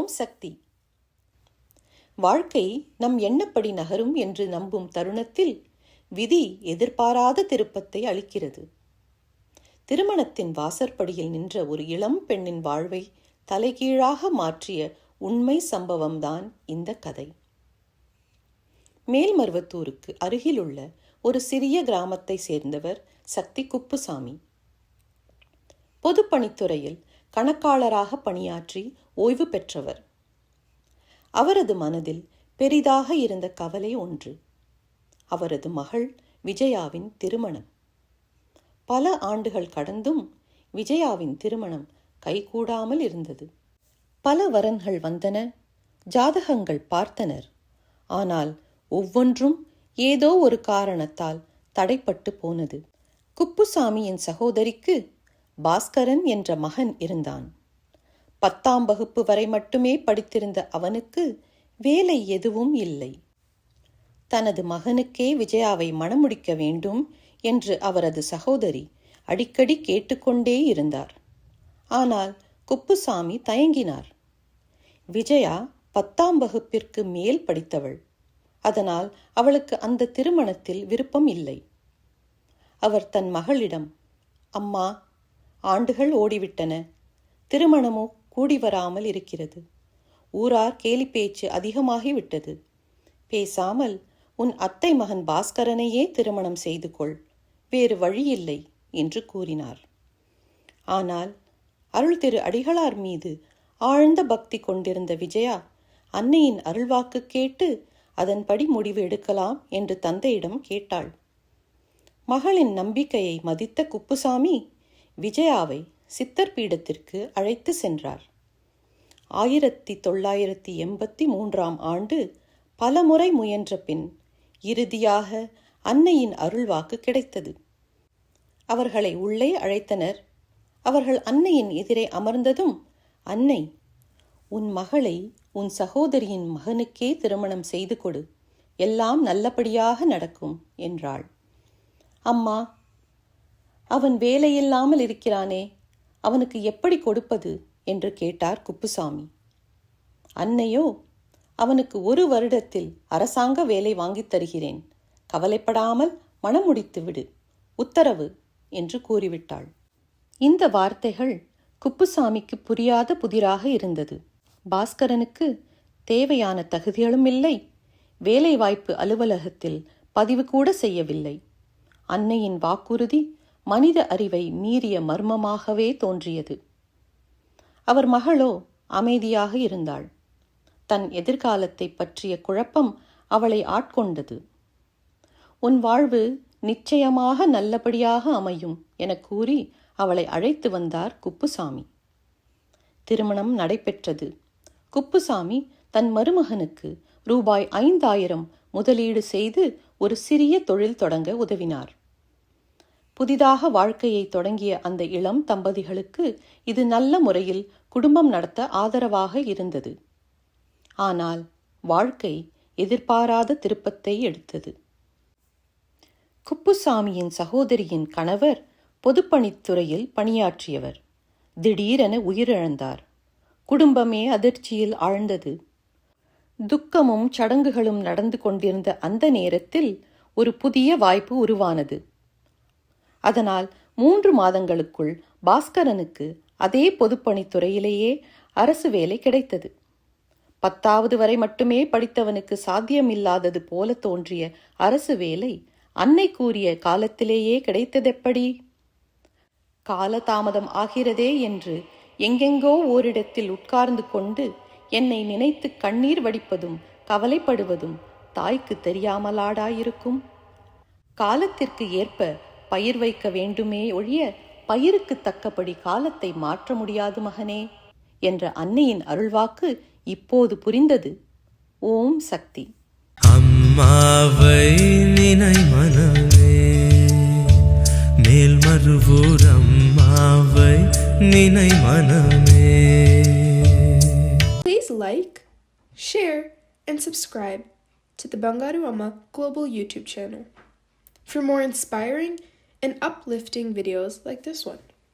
ஓம் சக்தி. வாழ்க்கை நம் எண்ணப்படி நகரும் என்று நம்பும் தருணத்தில் விதி எதிர்பாராத திருப்பத்தை அளிக்கிறது. திருமணத்தின் வாசற்படியில் நின்ற ஒரு இளம் பெண்ணின் வாழ்வை தலைகீழாக மாற்றிய உண்மை சம்பவம்தான் இந்த கதை. மேல்மருவத்தூருக்கு அருகிலுள்ள ஒரு சிறிய கிராமத்தை சேர்ந்தவர் சக்தி குப்புசாமி. பொதுப்பணித்துறையில் கணக்காளராக பணியாற்றி ஓய்வு பெற்றவர். அவரது மனதில் பெரிதாக இருந்த கவலை ஒன்று, அவரது மகள் விஜயாவின் திருமணம். பல ஆண்டுகள் கடந்தும் விஜயாவின் திருமணம் கைகூடாமல் இருந்தது. பல வரன்கள் வந்தன, ஜாதகங்கள் பார்த்தனர். ஆனால் ஒவ்வொன்றும் ஏதோ ஒரு காரணத்தால் தடைப்பட்டு போனது. குப்புசாமியின் சகோதரிக்கு பாஸ்கரன் என்ற மகன் இருந்தான். 10ஆம் வகுப்பு வரை மட்டுமே படித்திருந்த அவனுக்கு வேலை எதுவும் இல்லை. தனது மகனுக்கே விஜயாவை மணமுடிக்க வேண்டும் என்று அவரது சகோதரி அடிக்கடி கேட்டுக்கொண்டே இருந்தார். ஆனால் குப்புசாமி தயங்கினார். விஜயா 10ஆம் வகுப்பிற்கு மேல் படித்தவள். அதனால் அவளுக்கு அந்த திருமணத்தில் விருப்பம் இல்லை. அவர் தன் மகளிடம், அம்மா, ஆண்டுகள் ஓடிவிட்டன, திருமணமோ கூடி வராமல் இருக்கிறது. ஊரார் கேலி பேச்சு அதிகமாகிவிட்டது. பேசாமல் உன் அத்தை மகன் பாஸ்கரனையே திருமணம் செய்து கொள், வேறு வழியில்லை என்று கூறினார். ஆனால் அருள் திரு அடிகளார் மீது ஆழ்ந்த பக்தி கொண்டிருந்த விஜயா அன்னையின் அருள்வாக்கு கேட்டு அதன்படி முடிவு எடுக்கலாம் என்று தந்தையிடம் கேட்டாள். மகளின் நம்பிக்கையை மதித்த குப்புசாமி விஜயாவை சித்தர் பீடத்திற்கு அழைத்து சென்றார். 1983ஆம் ஆண்டு பலமுறை முயன்ற பின் இறுதியாக அன்னையின் அருள்வாக்கு கிடைத்தது. அவர்களை உள்ளே அழைத்தனர். அவர்கள் அன்னையின் எதிரே அமர்ந்ததும், அன்னை, உன் மகளை உன் சகோதரியின் மகனுக்கே திருமணம் செய்து கொடு, எல்லாம் நல்லபடியாக நடக்கும் என்றாள். அம்மா, அவன் வேலையில்லாமல் இருக்கிறானே, அவனுக்கு எப்படி கொடுப்பது என்று கேட்டார் குப்புசாமி. அன்னையோ, அவனுக்கு 1 வருடத்தில் அரசாங்க வேலை வாங்கித் தருகிறேன், கவலைப்படாமல் மனம் முடித்து விடு, உத்தரவு என்று கூறிவிட்டாள். இந்த வார்த்தைகள் குப்புசாமிக்கு புரியாத புதிராக இருந்தது. பாஸ்கரனுக்கு தேவையான தகுதிகளும் இல்லை, வேலைவாய்ப்பு அலுவலகத்தில் பதிவு கூட செய்யவில்லை. அன்னையின் வாக்குறுதி மனித அறிவை மீறிய மர்மமாகவே தோன்றியது. அவர் மகளோ அமைதியாக இருந்தாள். தன் எதிர்காலத்தை பற்றிய குழப்பம் அவளை ஆட்கொண்டது. உன் வாழ்வு நிச்சயமாக நல்லபடியாக அமையும் என கூறி அவளை அழைத்து வந்தார் குப்புசாமி. திருமணம் நடைபெற்றது. குப்புசாமி தன் மருமகனுக்கு ரூபாய் 5000 முதலீடு செய்து ஒரு சிறிய தொழில் தொடங்க உதவினார். புதிதாக வாழ்க்கையை தொடங்கிய அந்த இளம் தம்பதிகளுக்கு இது நல்ல முறையில் குடும்பம் நடத்த ஆதரவாக இருந்தது. ஆனால் வாழ்க்கை எதிர்பாராத திருப்பத்தை எடுத்தது. குப்புசாமியின் சகோதரியின் கணவர் பொதுப்பணித்துறையில் பணியாற்றியவர். திடீரென உயிரிழந்தார். குடும்பமே அதிர்ச்சியில் ஆழ்ந்தது. துக்கமும் சடங்குகளும் நடந்து கொண்டிருந்த அந்த நேரத்தில் ஒரு புதிய வாய்ப்பு உருவானது. அதனால் 3 மாதங்களுக்குள் பாஸ்கரனுக்கு அதே பொதுப்பணித்துறையிலேயே அரசு வேலை கிடைத்தது. 10வது வரை மட்டுமே படித்தவனுக்கு சாத்தியமில்லாதது போல தோன்றிய அரசு வேலை அன்னை கூறிய காலத்திலேயே கிடைத்ததெப்படி? காலதாமதம் ஆகிறதே என்று எங்கெங்கோ ஓரிடத்தில் உட்கார்ந்து கொண்டு என்னை நினைத்து கண்ணீர் வடிப்பதும் கவலைப்படுவதும் தாய்க்கு தெரியாமலாடாயிருக்கும்? காலத்திற்கு ஏற்ப பயிர் வைக்க வேண்டுமே ஒழிய பயிருக்கு தக்கபடி காலத்தை மாற்ற முடியாது மகனே என்ற அன்னையின் அருள்வாக்கு இப்போது புரிந்தது. ஓம் சக்தி. அம்மாவை நினை மனமே, மேல்மருவூர் அம்மாவை நினை மனமே. Please like, share and subscribe to the Bangaru Amma Global YouTube channel for more inspiring and uplifting videos like this one.